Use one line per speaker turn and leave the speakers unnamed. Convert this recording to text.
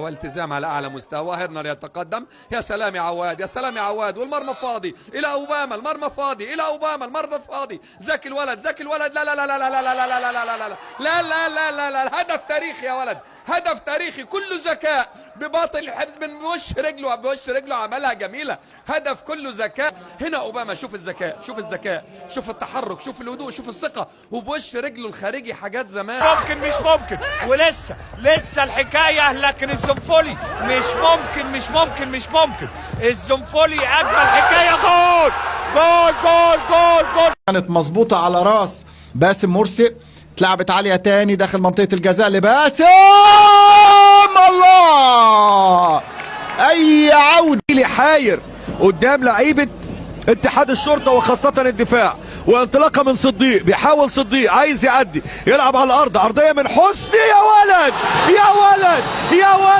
والتزام على اعلى مستوى. هيرنر يتقدم، يا سلام يا عواد، يا سلام يا عواد، والمرمى فاضي الى اوباما، المرمى فاضي الى اوباما، المرمى فاضي. زكي الولد، زكي الولد، لا لا لا لا لا لا لا لا لا لا لا لا لا لا لا لا، هدف تاريخي يا ولد، هدف تاريخي كله ذكاء، بباطن الحفظ من بوش رجله، بوش رجله عملها جميله، هدف كله ذكاء. هنا اوباما، شوف الذكاء، شوف الذكاء، شوف التحرك، شوف الهدوء، شوف الثقه، وبوش رجله الخارجي حاجات زمان.
ممكن مش ممكن، ولسه الحكايه، لكن الزنفولي مش ممكن الزنفولي اجمل حكايه. جول جول جول جول جول.
كانت مظبوطه على راس باسم مرسي، اتلعبت عاليه تاني داخل منطقه الجزاء لباسم. الله، اي عوده
حاير قدام لعيبه اتحاد الشرطه وخاصه الدفاع، وانطلاقه من صديق، بيحاول صديق عايز يعدي، يلعب على الارض، عرضيه من حسني، يا ولد يا ولد يا ولد.